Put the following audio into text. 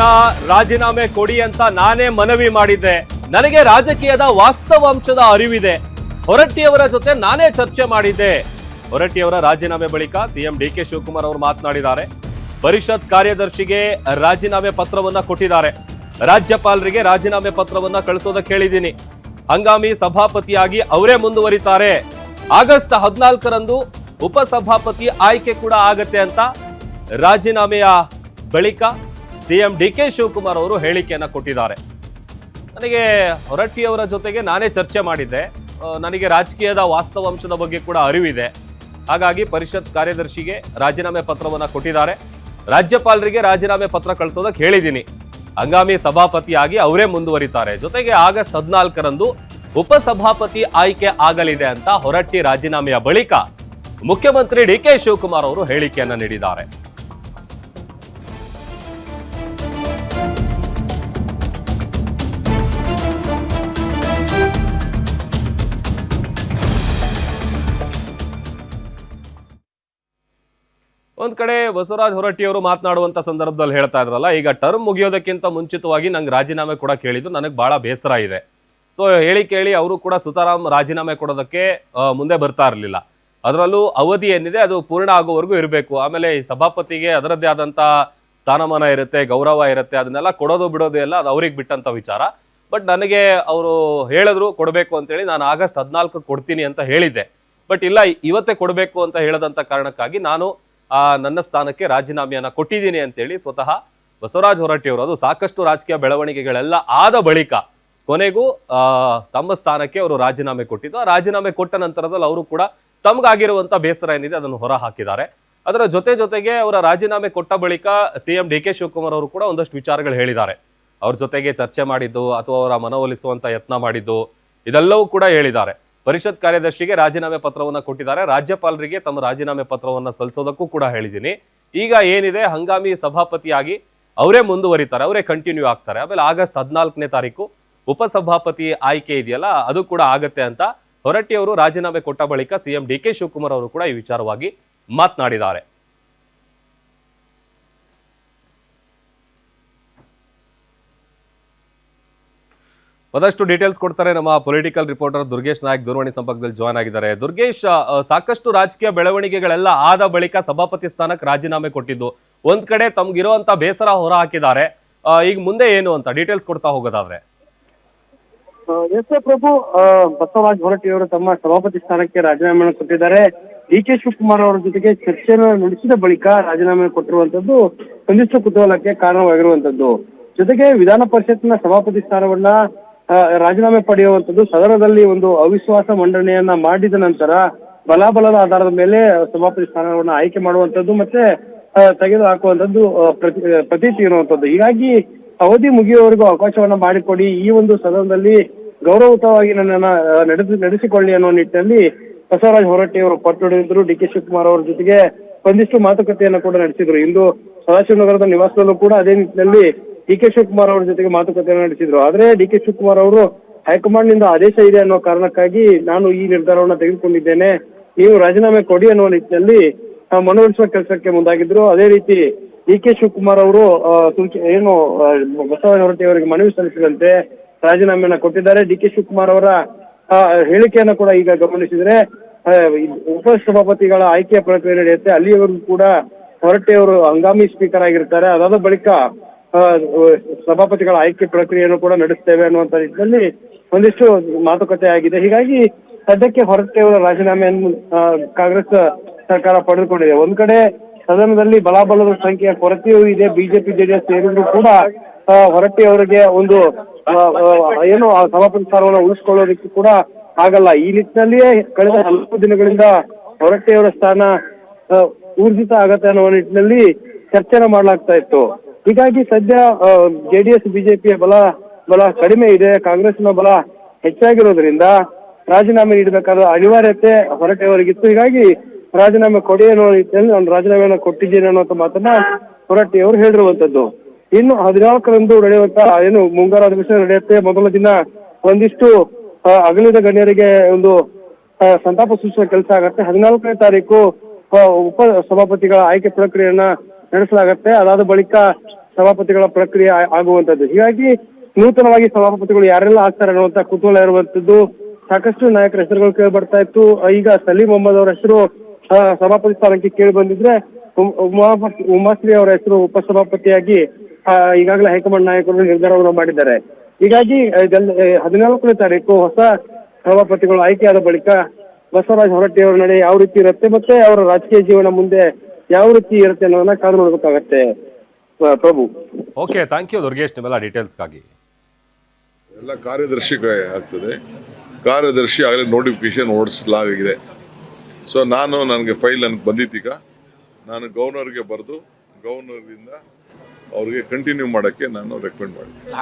ದಿನ ರಾಜೀನಾಮೆ ಕೊಡಿ ಅಂತ ನಾನೇ ಮನವಿ ಮಾಡಿದ್ದೆ. ನನಗೆ ರಾಜಕೀಯದ ವಾಸ್ತವಾಂಶದ ಅರಿವಿದೆ. ಹೊರಟ್ಟಿಯವರ ಜೊತೆ ನಾನೇ ಚರ್ಚೆ ಮಾಡಿದ್ದೆ. ಹೊರಟ್ಟಿಯವರ ರಾಜೀನಾಮೆ ಬಳಿಕ ಸಿಎಂ ಡಿಕೆ ಶಿವಕುಮಾರ್ ಅವರು ಮಾತನಾಡಿದ್ದಾರೆ. ಪರಿಷತ್ ಕಾರ್ಯದರ್ಶಿಗೆ ರಾಜೀನಾಮೆ ಪತ್ರವನ್ನ ಕೊಟ್ಟಿದ್ದಾರೆ. ರಾಜ್ಯಪಾಲರಿಗೆ ರಾಜೀನಾಮೆ ಪತ್ರವನ್ನ ಕಳಿಸೋದಕ್ಕೆ ಹೇಳಿದ್ದೀನಿ. ಹಂಗಾಮಿ ಸಭಾಪತಿಯಾಗಿ ಅವರೇ ಮುಂದುವರಿತಾರೆ. ಆಗಸ್ಟ್ 14ರಂದು ಉಪಸಭಾಪತಿ ಆಯ್ಕೆ ಕೂಡ ಆಗತ್ತೆ ಅಂತ ರಾಜೀನಾಮೆಯ ಬಳಿಕ ಸಿಎಂ ಡಿಕೆ ಶಿವಕುಮಾರ್ ಅವರು ಹೇಳಿಕೆಯನ್ನ ಕೊಟ್ಟಿದ್ದಾರೆ. ನನಗೆ ಹೊರಟ್ಟಿಯವರ ಜೊತೆಗೆ ನಾನೇ ಚರ್ಚೆ ಮಾಡಿದ್ದೆ. ನನಗೆ ರಾಜಕೀಯದ ವಾಸ್ತವಾಂಶದ ಬಗ್ಗೆ ಕೂಡ ಅರಿವಿದೆ. ಹಾಗಾಗಿ ಪರಿಷತ್ ಕಾರ್ಯದರ್ಶಿಗೆ ರಾಜೀನಾಮೆ ಪತ್ರವನ್ನ ಕೊಟ್ಟಿದ್ದಾರೆ. ರಾಜ್ಯಪಾಲರಿಗೆ ರಾಜೀನಾಮೆ ಪತ್ರ ಕಳಿಸೋದಕ್ಕೆ ಹೇಳಿದ್ದೀನಿ. ಹಂಗಾಮಿ ಸಭಾಪತಿಯಾಗಿ ಅವರೇ ಮುಂದುವರಿತಾರೆ. ಜೊತೆಗೆ ಆಗಸ್ಟ್ 14ರಂದು ಉಪಸಭಾಪತಿ ಆಯ್ಕೆ ಆಗಲಿದೆ ಅಂತ ಹೊರಟ್ಟಿ ರಾಜೀನಾಮೆಯ ಬಳಿಕ ಮುಖ್ಯಮಂತ್ರಿ ಡಿಕೆ ಶಿವಕುಮಾರ್ ಅವರು ಹೇಳಿಕೆಯನ್ನ ನೀಡಿದ್ದಾರೆ. ಒಂದ್ ಕಡೆ ಬಸವರಾಜ ಹೊರಟ್ಟಿ ಅವರು ಮಾತನಾಡುವಂತ ಸಂದರ್ಭದಲ್ಲಿ ಹೇಳ್ತಾ ಇದ್ರಲ್ಲ, ಈಗ ಟರ್ಮ್ ಮುಗಿಯೋದಕ್ಕಿಂತ ಮುಂಚಿತವಾಗಿ ನಂಗೆ ರಾಜೀನಾಮೆ ಕೂಡ ಕೇಳಿದ್ದು ನನಗೆ ಬಹಳ ಬೇಸರ ಇದೆ. ಸೊ ಹೇಳಿ ಕೇಳಿ ಅವರು ಕೂಡ ಸುತಾರಾಮ್ ರಾಜೀನಾಮೆ ಕೊಡೋದಕ್ಕೆ ಮುಂದೆ ಬರ್ತಾ ಇರಲಿಲ್ಲ. ಅದರಲ್ಲೂ ಅವಧಿ ಏನಿದೆ ಅದು ಪೂರ್ಣ ಆಗೋವರೆಗೂ ಇರಬೇಕು. ಆಮೇಲೆ ಈ ಸಭಾಪತಿಗೆ ಅದರದ್ದೇ ಆದಂತ ಸ್ಥಾನಮಾನ ಇರುತ್ತೆ, ಗೌರವ ಇರುತ್ತೆ. ಅದನ್ನೆಲ್ಲ ಕೊಡೋದು ಬಿಡೋದು ಎಲ್ಲ ಅದು ಅವ್ರಿಗೆ ಬಿಟ್ಟಂತ ವಿಚಾರ. ಬಟ್ ನನಗೆ ಅವರು ಹೇಳಿದ್ರು ಕೊಡಬೇಕು ಅಂತೇಳಿ, ನಾನು ಆಗಸ್ಟ್ 14 ಕೊಡ್ತೀನಿ ಅಂತ ಹೇಳಿದ್ದೆ. ಬಟ್ ಇಲ್ಲ, ಇವತ್ತೇ ಕೊಡಬೇಕು ಅಂತ ಹೇಳದಂತ ಕಾರಣಕ್ಕಾಗಿ ನಾನು ನನ್ನ ಸ್ಥಾನಕ್ಕೆ ರಾಜೀನಾಮೆಯನ್ನ ಕೊಟ್ಟಿದ್ದೀನಿ ಅಂತೇಳಿ ಸ್ವತಃ ಬಸವರಾಜ ಹೊರಟ್ಟಿ ಅವರು, ಅದು ಸಾಕಷ್ಟು ರಾಜಕೀಯ ಬೆಳವಣಿಗೆಗಳೆಲ್ಲ ಆದ ಬಳಿಕ ಕೊನೆಗೂ ತಮ್ಮ ಸ್ಥಾನಕ್ಕೆ ಅವರು ರಾಜೀನಾಮೆ ಕೊಟ್ಟಿದ್ದು. ಆ ರಾಜೀನಾಮೆ ಕೊಟ್ಟ ನಂತರದಲ್ಲಿ ಅವರು ಕೂಡ ತಮಗಾಗಿರುವಂತ ಬೇಸರ ಏನಿದೆ ಅದನ್ನು ಹೊರ ಹಾಕಿದ್ದಾರೆ. ಅದರ ಜೊತೆಗೆ ಅವರ ರಾಜೀನಾಮೆ ಕೊಟ್ಟ ಬಳಿಕ ಸಿಎಂ ಡಿಕೆ ಶಿವಕುಮಾರ್ ಅವರು ಕೂಡ ಒಂದಷ್ಟು ವಿಚಾರಗಳು ಹೇಳಿದ್ದಾರೆ. ಅವ್ರ ಜೊತೆಗೆ ಚರ್ಚೆ ಮಾಡಿದ್ದು ಅಥವಾ ಅವರ ಮನವೊಲಿಸುವಂತ ಯತ್ನ ಮಾಡಿದ್ದು ಇದೆಲ್ಲವೂ ಕೂಡ ಹೇಳಿದ್ದಾರೆ. ಪರಿಷತ್ ಕಾರ್ಯದರ್ಶಿಗೆ ರಾಜೀನಾಮೆ ಪತ್ರವನ್ನ ಕೊಟ್ಟಿದ್ದಾರೆ. ರಾಜ್ಯಪಾಲರಿಗೆ ತಮ್ಮ ರಾಜೀನಾಮೆ ಪತ್ರವನ್ನ ಸಲ್ಲಿಸೋದಕ್ಕೂ ಕೂಡ ಹೇಳಿದ್ದೀನಿ. ಈಗ ಏನಿದೆ, ಹಂಗಾಮಿ ಸಭಾಪತಿಯಾಗಿ ಅವರೇ ಮುಂದುವರಿತಾರೆ, ಅವರೇ ಕಂಟಿನ್ಯೂ ಆಗ್ತಾರೆ. ಆಮೇಲೆ ಆಗಸ್ಟ್ 14ನೇ ತಾರೀಕು ಉಪಸಭಾಪತಿ ಆಯ್ಕೆ ಇದೆಯಲ್ಲ, ಅದು ಕೂಡ ಆಗತ್ತೆ ಅಂತ ಹೊರಟ್ಟಿ ಅವರು ರಾಜೀನಾಮೆ ಕೊಟ್ಟ ಬಳಿಕ ಸಿಎಂ ಡಿಕೆ ಶಿವಕುಮಾರ್ ಅವರು ಕೂಡ ಈ ವಿಚಾರವಾಗಿ ಮಾತನಾಡಿದ್ದಾರೆ. ಮತ್ತಷ್ಟು ಡೀಟೇಲ್ಸ್ ಕೊಡ್ತಾರೆ ನಮ್ಮ ಪೊಲಿಟಿಕಲ್ ರಿಪೋರ್ಟರ್ ದುರ್ಗೇಶ್ ನಾಯಕ್ ದೂರವಾಣಿ ಸಂಪರ್ಕದಲ್ಲಿ ಜಾಯ್ನ್ ಆಗಿದ್ದಾರೆ. ದುರ್ಗೇಶ್, ಸಾಕಷ್ಟು ರಾಜಕೀಯ ಬೆಳವಣಿಗೆಗಳೆಲ್ಲ ಆದ ಬಳಿಕ ಸಭಾಪತಿ ಸ್ಥಾನಕ್ಕೆ ರಾಜೀನಾಮೆ ಕೊಟ್ಟಿದ್ದು, ಒಂದ್ ಕಡೆ ತಮ್ಗಿರುವಂತ ಬೇಸರ ಹೊರ ಹಾಕಿದ್ದಾರೆ. ಈಗ ಮುಂದೆ ಏನು ಅಂತ ಡೀಟೇಲ್ಸ್ ಕೊಡ್ತಾ ಹೋಗೋದಾದ್ರೆ? ಎಸ್ ಪ್ರಭು, ಬಸವರಾಜ ಹೊರಟ್ಟಿ ಅವರು ತಮ್ಮ ಸಭಾಪತಿ ಸ್ಥಾನಕ್ಕೆ ರಾಜೀನಾಮೆ ಕೊಟ್ಟಿದ್ದಾರೆ. ಡಿಕೆ ಶಿವಕುಮಾರ್ ಅವರ ಜೊತೆಗೆ ಚರ್ಚೆಯನ್ನು ನಡೆಸಿದ ಬಳಿಕ ರಾಜೀನಾಮೆ ಕೊಟ್ಟಿರುವಂತದ್ದು ಒಂದಿಷ್ಟು ಕುತೂಹಲಕ್ಕೆ ಕಾರಣವಾಗಿರುವಂತದ್ದು. ಜೊತೆಗೆ ವಿಧಾನ ಪರಿಷತ್ನ ಸಭಾಪತಿ ಸ್ಥಾನವನ್ನ ರಾಜೀನಾಮೆ ಪಡೆಯುವಂತದ್ದು, ಸದನದಲ್ಲಿ ಒಂದು ಅವಿಶ್ವಾಸ ಮಂಡನೆಯನ್ನ ಮಾಡಿದ ನಂತರ ಬಲಾಬಲದ ಆಧಾರದ ಮೇಲೆ ಸಭಾಪತಿ ಸ್ಥಾನವನ್ನ ಆಯ್ಕೆ ಮಾಡುವಂತದ್ದು ಮತ್ತೆ ತೆಗೆದು ಹಾಕುವಂತದ್ದು ಪ್ರತೀತಿ ಇರುವಂತದ್ದು. ಹೀಗಾಗಿ ಅವಧಿ ಮುಗಿಯುವವರೆಗೂ ಅವಕಾಶವನ್ನ ಮಾಡಿಕೊಡಿ, ಈ ಒಂದು ಸದನದಲ್ಲಿ ಗೌರವಯುತವಾಗಿ ನನ್ನನ್ನ ನಡೆಸಿಕೊಳ್ಳಿ ಅನ್ನೋ ನಿಟ್ಟಿನಲ್ಲಿ ಬಸವರಾಜ ಹೊರಟ್ಟಿ ಅವರು ಪಟ್ಟು ಹಿಡಿದ್ರು. ಡಿಕೆ ಶಿವಕುಮಾರ್ ಅವರ ಜೊತೆಗೆ ಒಂದಿಷ್ಟು ಮಾತುಕತೆಯನ್ನ ಕೂಡ ನಡೆಸಿದ್ರು. ಇಂದು ಸದಾಶಿವನಗರದ ನಿವಾಸದಲ್ಲೂ ಕೂಡ ಅದೇ ನಿಟ್ಟಿನಲ್ಲಿ ಡಿಕೆ ಶಿವಕುಮಾರ್ ಅವರ ಜೊತೆಗೆ ಮಾತುಕತೆಯನ್ನು ನಡೆಸಿದ್ರು. ಆದ್ರೆ ಡಿಕೆ ಶಿವಕುಮಾರ್ ಅವರು ಹೈಕಮಾಂಡ್ ನಿಂದ ಆದೇಶ ಇದೆ ಅನ್ನೋ ಕಾರಣಕ್ಕಾಗಿ ನಾನು ಈ ನಿರ್ಧಾರವನ್ನ ತೆಗೆದುಕೊಂಡಿದ್ದೇನೆ, ನೀವು ರಾಜೀನಾಮೆ ಕೊಡಿ ಅನ್ನುವ ನಿಟ್ಟಿನಲ್ಲಿ ಮನವೊಲಿಸುವ ಕೆಲಸಕ್ಕೆ ಮುಂದಾಗಿದ್ರು. ಅದೇ ರೀತಿ ಡಿಕೆ ಶಿವಕುಮಾರ್ ಅವರು ಏನು ಬಸವರಾಜ ಹೊರಟ್ಟಿ ಅವರಿಗೆ ಮನವಿ ಸಲ್ಲಿಸಿದಂತೆ ರಾಜೀನಾಮೆಯನ್ನ ಕೊಟ್ಟಿದ್ದಾರೆ. ಡಿಕೆ ಶಿವಕುಮಾರ್ ಅವರ ಹೇಳಿಕೆಯನ್ನ ಕೂಡ ಈಗ ಗಮನಿಸಿದ್ರೆ ಉಪಸಭಾಪತಿಗಳ ಆಯ್ಕೆಯ ಪ್ರಕ್ರಿಯೆ ನಡೆಯುತ್ತೆ. ಅಲ್ಲಿಯವರೆಗೂ ಕೂಡ ಹೊರಟ್ಟಿ ಅವರು ಹಂಗಾಮಿ ಸ್ಪೀಕರ್ ಆಗಿರ್ತಾರೆ. ಅದಾದ ಬಳಿಕ ಸಭಾಪತಿಗಳ ಆಯ್ಕೆ ಪ್ರಕ್ರಿಯೆಯನ್ನು ಕೂಡ ನಡೆಸ್ತೇವೆ ಅನ್ನುವಂತ ನಿಟ್ಟಿನಲ್ಲಿ ಒಂದಿಷ್ಟು ಮಾತುಕತೆ ಆಗಿದೆ. ಹೀಗಾಗಿ ಸದ್ಯಕ್ಕೆ ಹೊರಟ್ಟಿ ಅವರ ರಾಜೀನಾಮೆಯನ್ನು ಕಾಂಗ್ರೆಸ್ ಸರ್ಕಾರ ಪಡೆದುಕೊಂಡಿದೆ. ಒಂದ್ ಕಡೆ ಸದನದಲ್ಲಿ ಬಲಾಬಲದ ಸಂಖ್ಯೆಯ ಕೊರತೆಯೂ ಇದೆ. ಬಿಜೆಪಿ ಜೆಡಿಎಸ್ ಸೇರಿದ್ರು ಕೂಡ ಹೊರಟ್ಟಿ ಅವರಿಗೆ ಒಂದು ಏನು ಸಭಾಪತಿ ಸ್ಥಾನವನ್ನು ಉಳಿಸಿಕೊಳ್ಳೋದಕ್ಕೆ ಕೂಡ ಆಗಲ್ಲ. ಈ ನಿಟ್ಟಿನಲ್ಲಿಯೇ ಕಳೆದ ಹಲವು ದಿನಗಳಿಂದ ಹೊರಟ್ಟಿ ಅವರ ಸ್ಥಾನ ಊರ್ಜಿತ ಆಗತ್ತೆ ಅನ್ನುವ ನಿಟ್ಟಿನಲ್ಲಿ ಚರ್ಚೆನ ಮಾಡಲಾಗ್ತಾ ಇತ್ತು. ಹೀಗಾಗಿ ಸದ್ಯ ಜೆಡಿಎಸ್ ಬಿಜೆಪಿಯ ಬಲ ಕಡಿಮೆ ಇದೆ, ಕಾಂಗ್ರೆಸ್ನ ಬಲ ಹೆಚ್ಚಾಗಿರೋದ್ರಿಂದ ರಾಜೀನಾಮೆ ನೀಡಬೇಕಾದ ಅನಿವಾರ್ಯತೆ ಹೊರಟ್ಟಿ ಅವರಿಗಿತ್ತು. ಹೀಗಾಗಿ ರಾಜೀನಾಮೆ ಕೊಡಿ ಅನ್ನೋ ನಿಟ್ಟಿನಲ್ಲಿ ನಾನು ರಾಜೀನಾಮೆಯನ್ನು ಕೊಟ್ಟಿದ್ದೇನೆ ಅನ್ನುವಂಥ ಮಾತನ್ನ ಹೊರಟ್ಟಿ ಅವರು ಹೇಳಿರುವಂತದ್ದು. ಇನ್ನು 14ರಂದು ನಡೆಯುವಂತ ಏನು ಮುಂಗಾರು ಅಧಿವೇಶನ ನಡೆಯುತ್ತೆ. ಮೊದಲ ದಿನ ಒಂದಿಷ್ಟು ಅಗಲಿದ ಗಣ್ಯರಿಗೆ ಒಂದು ಸಂತಾಪ ಸೂಚಿಸುವ ಕೆಲಸ ಆಗತ್ತೆ. 14ನೇ ತಾರೀಕು ಉಪ ಸಭಾಪತಿಗಳ ಆಯ್ಕೆ ಪ್ರಕ್ರಿಯೆಯನ್ನ ನಡೆಸಲಾಗತ್ತೆ. ಅದಾದ ಬಳಿಕ ಸಭಾಪತಿಗಳ ಪ್ರಕ್ರಿಯೆ ಆಗುವಂತದ್ದು. ಹೀಗಾಗಿ ನೂತನವಾಗಿ ಸಭಾಪತಿಗಳು ಯಾರೆಲ್ಲ ಆಗ್ತಾರೆ ಅನ್ನುವಂತ ಕುತೂಹಲ ಇರುವಂತದ್ದು. ಸಾಕಷ್ಟು ನಾಯಕರ ಹೆಸರುಗಳು ಕೇಳಿ ಬರ್ತಾ ಇತ್ತು. ಈಗ ಸಲೀಂ ಅಹ್ಮದ್ ಅವರ ಹೆಸರು ಸಭಾಪತಿ ಸ್ಥಾನಕ್ಕೆ ಕೇಳಿ ಬಂದಿದ್ರೆ, ಉಮಾಶ್ರೀ ಅವರ ಹೆಸರು ಉಪಸಭಾಪತಿಯಾಗಿ ಈಗಾಗಲೇ ಹೈಕಮಾಂಡ್ ನಾಯಕರು ನಿರ್ಧಾರವನ್ನು ಮಾಡಿದ್ದಾರೆ. ಹೀಗಾಗಿ 14ನೇ ತಾರೀಕು ಹೊಸ ಸಭಾಪತಿಗಳು ಆಯ್ಕೆಯಾದ ಬಳಿಕ ಬಸವರಾಜ ಹೊರಟ್ಟಿ ಅವರ ನಡೆ ಯಾವ ರೀತಿ ಇರುತ್ತೆ, ಮತ್ತೆ ಅವರ ರಾಜಕೀಯ ಜೀವನ ಮುಂದೆ ಯಾವ ರೀತಿ ಇರುತ್ತೆ ಅನ್ನೋದನ್ನ ಕಾದು ನೋಡ್ಬೇಕಾಗತ್ತೆ ಪ್ರಭು. ಓಕೆ, ಥ್ಯಾಂಕ್ ಯು ದುರ್ಗೇಶ್ ನಿಮ್ಮೆಲ್ಲ ಡೀಟೇಲ್ಸ್ಗಾಗಿ. ಎಲ್ಲ ಕಾರ್ಯದರ್ಶಿಗೆ ಆಗ್ತದೆ. ಕಾರ್ಯದರ್ಶಿ ಆಗಲೇ ನೋಟಿಫಿಕೇಶನ್ ಓಡಿಸಲಾಗಿದೆ. ಸೊ ನನಗೆ ಫೈಲ್ ನನಗೆ ಬಂದಿದ್ದೀಗ, ನಾನು ಗವರ್ನರ್ಗೆ ಬರೆದು ಗವರ್ನರ್ದಿಂದ ಅವ್ರಿಗೆ ಕಂಟಿನ್ಯೂ ಮಾಡೋಕ್ಕೆ ನಾನು ರೆಕಮೆಂಡ್ ಮಾಡಿದ್ದೆ.